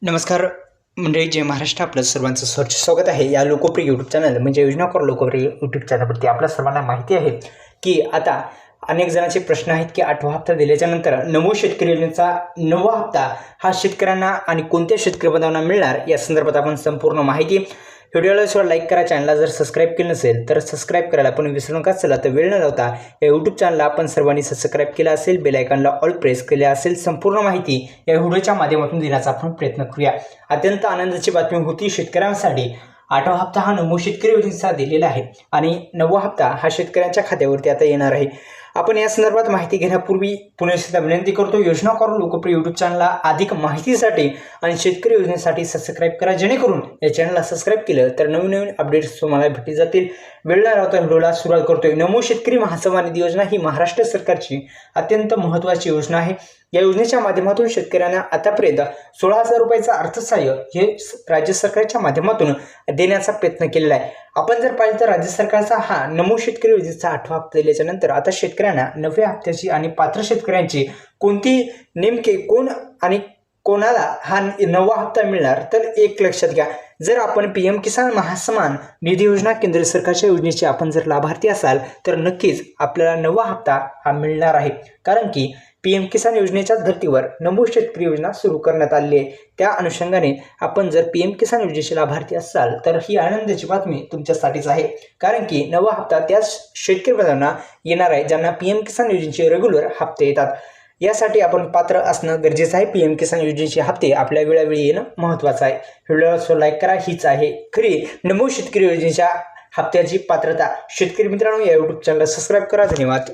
नमस्कार मंडळी, जय महाराष्ट्र. आपलं सर्वांचं स्वागत आहे या लोकप्रिय यूट्यूब चॅनल म्हणजे योजनाकार लोकप्रिय यूट्यूब चॅनलवरती. आपल्या सर्वांना माहिती आहे की आता अनेक जणांचे प्रश्न आहेत की 8वा हप्ता दिल्याच्या नंतर नमो शेतकरी योजनेचा 9वा हप्ता हा शेतकऱ्यांना आणि कोणत्या शेतकरी बांधवांना मिळणार या संदर्भात आपण संपूर्ण माहिती. व्हिडिओला सुद्धा लाईक करा. चॅनलला जर सबस्क्राईब केलं नसेल तर सबस्क्राईब करायला पण विसरू नका. चला तर वेळ न लावता या यूट्यूब चॅनलला आपण सर्वांनी सबस्क्राईब केला असेल, बेल आयकॉनला ऑल प्रेस केले असेल, संपूर्ण माहिती या व्हिडिओच्या माध्यमातून देण्याचा आपण प्रयत्न करूया. अत्यंत आनंदाची बातमी होती शेतकऱ्यांसाठी. 8वा हप्ता हा नमो शेतकरी योजनेचा दिलेला आहे आणि 9वा हप्ता हा शेतकऱ्यांच्या खात्यावरती आता येणार आहे. आपण या संदर्भात माहिती घेण्यापूर्वी पुन्हा एकदा विनंती करतो, योजनाकार लोकप्रिय यूट्यूब चॅनलला अधिक माहितीसाठी आणि शेतकरी योजनेसाठी सबस्क्राईब करा, जेणेकरून या चॅनलला सबस्क्राईब केलं तर नवीन नवीन अपडेट्स तुम्हाला भेटली जातील. वेळ न लावता व्हिडिओला सुरुवात करतोय. नमो शेतकरी महासन्मान निधी योजना ही महाराष्ट्र सरकारची अत्यंत महत्त्वाची योजना आहे. या योजनेच्या माध्यमातून शेतकऱ्यांना आतापर्यंत 16,000 रुपयाचं अर्थसहाय्य हे राज्य सरकारच्या माध्यमातून देण्याचा प्रयत्न केलेला आहे. आपण जर पाहिलं तर राज्य सरकारचा हा नमो शेतकरी योजनेचा 8वा हप्ता दिल्याच्या नंतर आता शेतकऱ्यांना 9व्या हप्त्याची आणि पात्र शेतकऱ्यांची कोणती नेमके कोण आणि कोणाला हा 9वा हप्ता मिळणार तर एक लक्षात घ्या. जर आपण PM किसान महासन्मान निधी योजना केंद्र सरकारच्या योजनेचे आपण जर लाभार्थी असाल तर नक्कीच आपल्याला 9वा हप्ता हा मिळणार आहे. कारण की PM किसान योजनेच्या धर्तीवर नमो शेतकरी योजना सुरू करण्यात आली आहे. त्या अनुषंगाने आपण जर PM किसान योजनेचे लाभार्थी असाल तर ही आनंदाची बातमी तुमच्यासाठीच आहे. कारण की 9वा हप्ता त्याच शेतकरी बांधवांना येणार आहे ज्यांना PM किसान योजनेचे रेग्युलर हप्ते येतात. यासाठी आपण पात्र असणं गरजेचं आहे. PM किसान योजनेचे हप्ते आपल्या वेळोवेळी येणं महत्त्वाचं आहे. व्हिडिओला लाईक करा. हीच आहे खरी नमो शेतकरी योजनेच्या हप्त्याची पात्रता. शेतकरी मित्रांनो, या यूट्यूब चॅनलला सबस्क्राईब करा. धन्यवाद.